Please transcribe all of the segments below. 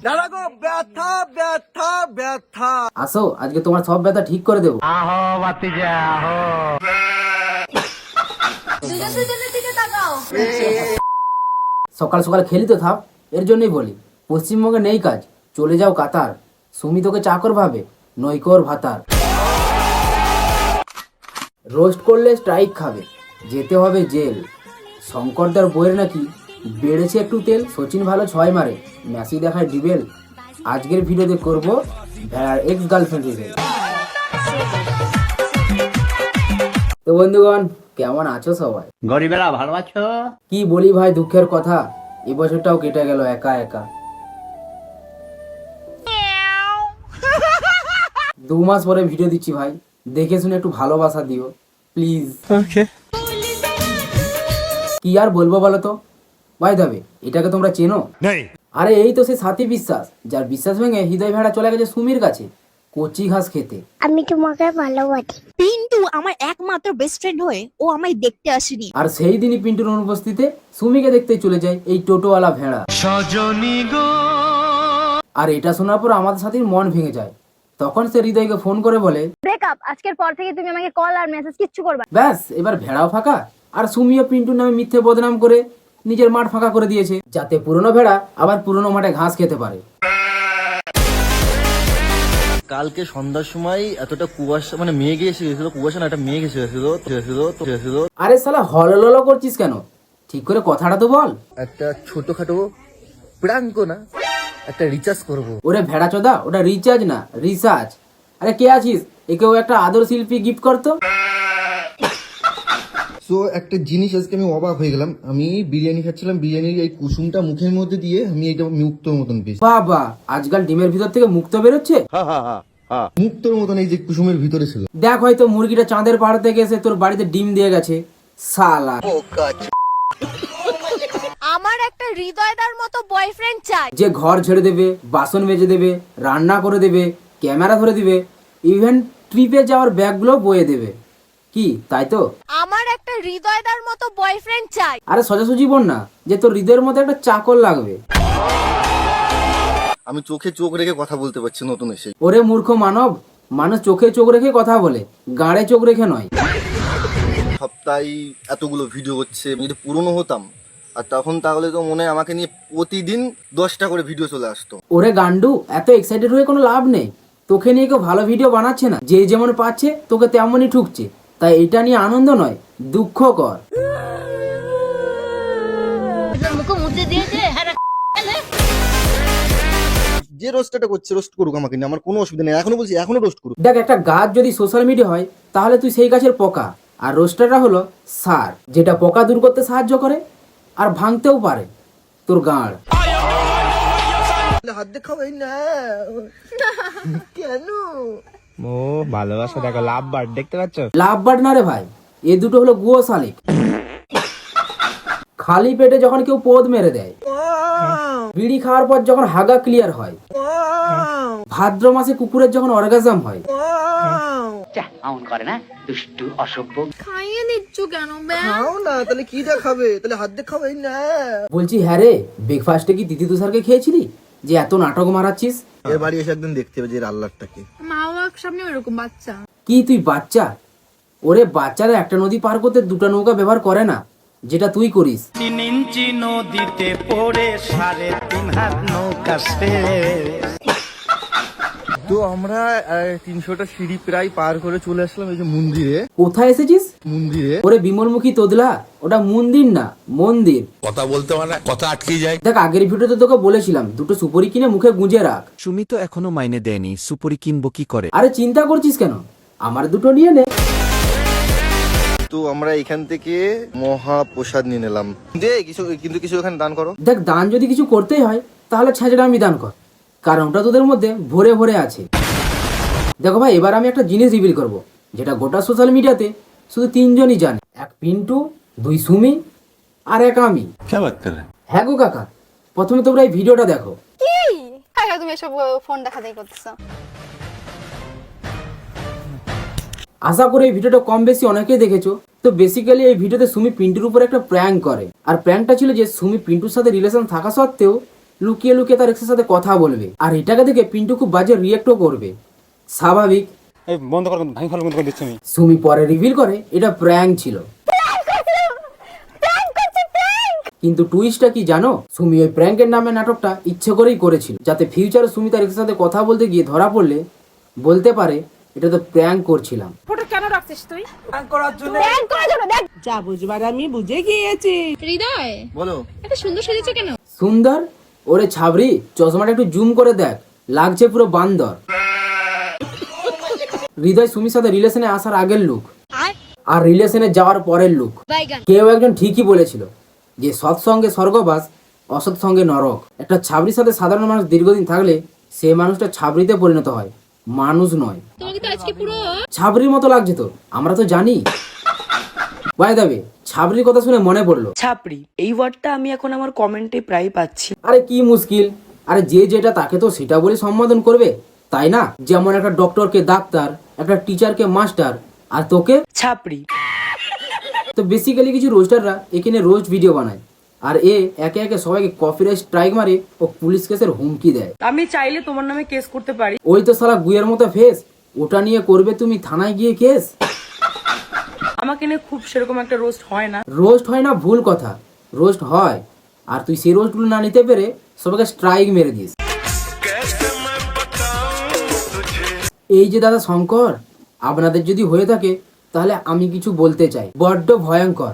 দাদা গো ব্যথা ব্যথা ব্যথা। আসো, আজকে তোমার সব ব্যথা ঠিক করে দেবো। আহো ভাতিজা আহো। সকাল সকাল খেলি তো থাপ, এর জন্যই বলি পশ্চিমবঙ্গে নেই কাজ, চলে যাও কাতার। সুমি তোকে চাকর ভাবে, নৈকর ভাতার। রোস্ট করলে স্ট্রাইক খাবে, যেতে হবে জেল। শঙ্করদার বইয়ের নাকি বেড়েছে একটু তেল। সচিন ভালো 6 মারে, মেসি দেখায় ডিবেল। আজকের ভিডিওতে করব ভেড়ার এক্স গার্লফ্রেন্ড রিভেল। তো বন্ধুগণ, কেমন আছো সবাই? গরিবেরা ভালো আছো? কি বলি ভাই, দুঃখের কথা, এবছরটাও কেটে গেল একা একা। 2 মাস পরে ভিডিও দিচ্ছি ভাই, দেখে শুনে একটু ভালোবাসা দিও প্লিজ। কি আর বলবো বলো তো ভাই, দাবে এটাকে তোমরা চেনো? আরে এই তো সে সাথী বিশ্বাস, যার বিশ্বাস ভেঙে হৃদয় ভেড়া চলে গেছে সুমির কাছে কচি ঘাস খেতে। আমি তোমাকে ভালোবাসি। পিন্টু আমার একমাত্র বেস্ট ফ্রেন্ড হয়ে ও আমায় দেখতে আসেনি। আর সেই দিনই পিন্টুর অনুপস্থিতিতে সুমিকে দেখতে চলে যায় এই টোটোওয়ালা ভেড়া। আর এটা শোনার পর আমাদের সাথে মন ভেঙে যায়। তখন সে হৃদয়কে ফোন করে বলে, ব্রেকআপ, আজকের পর থেকে তুমি আমাকে কল আর মেসেজ কিচ্ছু করবে না। ব্যাস এবার ভেড়াও ফাঁকা। আর সুমিও পিন্টুর নামে মিথ্যে বদনাম করে নিজের মাঠ ফাঁকা করে দিয়েছে, যাতে পুরনো ভেড়া আবার পুরনো মাঠে ঘাস খেতে পারে। কালকে সন্ধ্যার সময় এতটা কুয়াশা, মানে মেঘ এসে গেছিল, কুয়াশা না, একটা মেঘ এসে গেছিল। আরে শালা হললল করছিস কেন? ঠিক করে কথাটা তো বল। একটা ছোটখাটো প্রাঙ্ক না, একটা রিচার্জ করব। ওরে ভেড়া চোদা, ওটা রিচার্জ না, রিসার্চ। আরে কে আছিস, একেও একটা আদর শিল্পী গিফট করতো। সো একটা জিনিস আজকে আমি অবাক হয়ে গেলাম। আমি বিরিয়ানি খাচ্ছিলাম, বিরিয়ানির এই কুসুমটা মুখের মধ্যে দিয়ে আমি এটা মুক্তর মতন পেয়েছি। বাবা, আজকাল ডিমের ভিতর থেকে মুক্ত বেরোচ্ছে। মুক্তর মতন এই যে কুসুমের ভিতরে ছিল। দেখ, হয়তো মুরগিটা চাঁদের পাহাড় থেকে এসে তোর বাড়িতে ডিম দিয়ে গেছে শালা। আমার একটা হৃদয়দার মতো বয়ফ্রেন্ড চাই, যে ঘর ঝেড়ে দেবে, বাসন মেজে দেবে, রান্না করে দেবে, ক্যামেরা ধরে দিবে, ইভেন ট্রিপে যাওয়ার ব্যাগগুলো বয়ে দেবে। কি তাই তো? আমার একটা হৃদয়দার মতো বয়ফ্রেন্ড চাই। আরে সোজাসুজি বল না যে তোর হৃদয়ের মধ্যে একটা চাকর লাগবে। আমি চোখে চোখ রেখে কথা বলতে পারছি নতুন এসে। ওরে মূর্খ মানব, মানুষ চোখে চোখ রেখে কথা বলে, গাড়ে চোখ রেখে নয়। সপ্তাহে এতগুলো ভিডিও হচ্ছে, আমি যদি পুরনো হতাম আর তখন তাহলে তো মনে হয় আমাকে নিয়ে প্রতিদিন 10টা করে ভিডিও চলে আসতো। ওরে গান্ডু, এত এক্সাইটেড হয়ে কোনো লাভ নেই। তোকে নিয়ে কেউ ভালো ভিডিও বানাচ্ছে না, যে যেমন পাচ্ছে তোকে তেমনই ঠুকছে। তাই এটা নিয়ে আনন্দ নয়, দুঃখ কর। যে রোস্টটা করছে রোস্ট করুক, আমাকে নিয়ে আমার কোনো অসুবিধা নেই। এখনো বলছি, এখনো রোস্ট করুক। দেখ, একটা গাছ যদি সোশ্যাল মিডিয়া হয় তাহলে তুই সেই গাছের পোকা, আর রোস্টারটা হলো সার, যেটা পোকা দূর করতে সাহায্য করে আর ভাঙতেও পারে তোর গাঁড়। হাত দেখাবে না কেন? ও ভালোবাসা দেখো, লাভ বার্ড দেখতে পাচ্ছ? লাভ বাট না রে ভাই, এ দুটো হলো গুয়ো শালিক। খালি পেটে যখন কেউ পোদ মেরে দেয়, বিড়ি খাওয়ার পর যখন হাগা ক্লিয়ার হয়, ভাদ্র মাসে কুকুরের যখন অর্গাজম হয়। খাইয়ে দিচ্ছ কেন? খাও না, তাহলে কি দেখাবে? তাহলে হাত দেখাবে না। বলছি হ্যাঁ রে, ব্রেকফাস্টে কি তিথি তুষারকে খেয়েছিলি যে এত নাটক মারাচ্ছিস? এর বাড়ি এসে একদিন দেখতে হবে যে এর আল্লাহটাকে। মা বাবার সামনে ওরকম বাচ্চা। কি তুই বাচ্চা? ওরে বাচ্চারা একটা নদী পার করতে 2টা নৌকা ব্যবহার করে না, যেটা তুই করিস। 3 ইঞ্চি নদীতে পড়ে 3.5 হাত নৌকা তো আমরা 300টা সিঁড়ি প্রায় পার করে চলে আসলাম এই যে মন্দিরে। কোথায় এসেছিস? মন্দিরে ওরে বিমলমুখী তোদলা, ওটা মন্দির না, মন্দির। কথা বলতে মানে কথা আটকে যায়। দেখ, আগের ভিডিওতে তোকে বলেছিলাম 2টো সুপারি কিনে মুখে গুঁজে রাখ। সুমি তো এখনো মাইনে দেয়নি, সুপুরি কিনবো কি করে? আরে চিন্তা করছিস কেন, আমার 2টো নিয়ে নে। তো আমরা এখান থেকে মহাপ্রসাদ নিয়ে নিলাম। কিন্তু কিছু এখানে দান করো। দেখ, দান যদি কিছু করতেই হয় তাহলে ছেঁচড়া আমি দান কর, কারণ ওটা তোদের মধ্যে ভরে ভরে আছে। দেখো ভাই, এবার আমি একটা জিনিস রিভিল করব, যেটা গোটা সোশ্যাল মিডিয়াতে শুধু 3 জনই জানে। 1 পিন্টু, 2 সুমি, আর 1 আমি। হ্যাঁ গো কাকা, প্রথমে তোমরা এই ভিডিওটা দেখো। কি কাকা তুমি এসব ফোন দেখাতেই করতেছো? আশা করি এই ভিডিওটা কম বেশি অনেকেই দেখেছো। তো বেসিক্যালি এই ভিডিওতে সুমি পিন্টুর উপর একটা প্র্যাঙ্ক করে, আর প্র্যাঙ্কটা ছিল যে সুমি পিন্টুর সাথে রিলেশন থাকা সত্ত্বেও লুকিয়ে লুকিয়ে তার এক্সের সাথে কথা বলবে, আর এটাকে দেখে পিন্টু খুব বাজে রিয়েক্টও করবে। স্বাভাবিক। বন্ধ কর, ভাই ফলো বন্ধ করে দিচ্ছি আমি। সুমি পরে রিভিল করে এটা প্র্যাঙ্ক ছিল। কিন্তু টুইস্টটা কি জানো? সুমি ওই প্র্যাঙ্কের নামে নাটকটা ইচ্ছে করেই করেছিল, যাতে ফিউচারে সুমি তার এক্সের সাথে কথা বলতে গিয়ে ধরা পড়লে বলতে পারে এটা তো প্র্যাঙ্ক করছিলাম। যা বুঝবার আমি বুঝে গিয়েছি। হৃদয়, বলো। এত সুন্দর সেজেছো কেন? সুন্দর? ওরে ছাবরি, চশমাটা একটু জুম করে দেখ, লাগছে পুরো বান্দর। হৃদয় সুমির সাথে রিলেশনে আসার আগের লুক আর রিলেশনে যাওয়ার পরের লুক। কেউ একজন ঠিকই বলেছিল যে সৎসঙ্গে স্বর্গবাস, অসৎ সঙ্গে নরক। একটা ছাবরির সাথে সাধারণ মানুষ দীর্ঘদিন থাকলে সে মানুষটা ছাবরিতে পরিণত হয়, মানুষ নয়। তোমাকে তো আজকে পুরো ছাবরির মতো লাগছে তো, আমরা তো জানি। বাই দাবে, ছাবরির কথা শুনে মনে পড়লো, ছাপড়ি এই ওয়ার্ডটা আমি এখন আমার কমেন্টে প্রায় পাচ্ছি। আরে কি মুশকিল, আরে যে যেটা তাকে তো সেটা বলে সম্বোধন করবে, তাই না? যেমন একটা ডক্টরকে ডাক্তার, একটা টিচারকে মাস্টার, আর তোকে ছাপড়ি। তো বেসিক্যালি কিছু রোস্টাররা এখানে রোস্ট ভিডিও বানায়, আর এ একে একে সবাইকে কপিরাইট স্ট্রাইক মারে ও পুলিশ কেসের হুমকি দেয়। আমি চাইলে তোমার নামে কেস করতে পারি। ওই তো শালা গুয়ের মতো ফেস, ওটা নিয়ে করবে তুমি থানায় গিয়ে কেস? আমাকে নিয়ে খুব সেরকম একটা রোস্ট হয় না। রোস্ট হয় না ভুল কথা, রোস্ট হয়, আর তুই সেই রোস্টগুলো না নিতে পেরে সবাইকে স্ট্রাইক মেরে দিস। এই যে দাদা শঙ্কর, আপনাদের যদি হয়ে থাকে তাহলে আমি কিছু বলতে চাই, বড্ড ভয়ঙ্কর।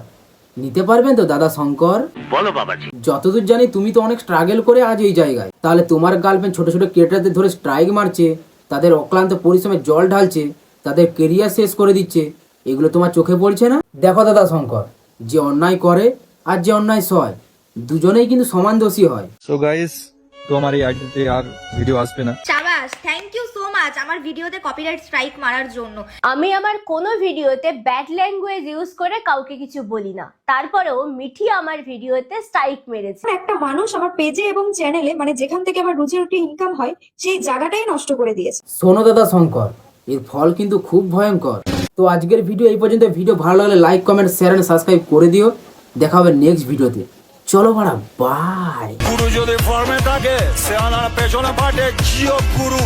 নিতে পারবেন তো দাদা শঙ্কর? বলো বাবাজি। যতদূর জানি তুমি তো অনেক স্ট্রাগল করে আজ এই জায়গায়, তাহলে তোমার গার্লফ্রেন্ড ছোট ছোট ক্রিয়েটারদের ধরে স্ট্রাইক মারছে, তাদের অক্লান্ত পরিশ্রমে জল ঢালছে, তাদের কেরিয়ার শেষ করে দিচ্ছে, এগুলো তোমার চোখে পড়ছে না? দেখো দাদা শঙ্কর, যে অন্যায় করে আর যে অন্যায় সয়, দুজনেই কিন্তু সমান দোষী হয়। সো গাইস, তো আমার এই আইডিতে আর ভিডিও আসবে না। চাবাস, থ্যাংক ইউ সো মাচ আমার ভিডিওতে কপিরাইট স্ট্রাইক মারার জন্য। আমি আমার কোনো ভিডিওতে ব্যাড ল্যাঙ্গুয়েজ ইউজ করে কাউকে কিছু বলি না, তারপরেও মিঠি আমার ভিডিওতে স্ট্রাইক মেরেছে। একটা মানুষ আমার পেজে এবং চ্যানেলে, মানে যেখান থেকে আমার রুজি রুটি ইনকাম হয়, সেই জায়গাটাই নষ্ট করে দিয়েছে। শোনো দাদা শঙ্কর, এর ফল কিন্তু খুব ভয়ঙ্কর। তো আজকের ভিডিও এই পর্যন্ত। ভিডিও ভালো লাগলে like, comment, share and subscribe করে দিও। দেখা হবে নেক্সট ভিডিওতে। চলো বাড়া, বাই। গুরু যদি ফর্মে থাকে সে আনার পেছনে পাঠে জিও গুরু।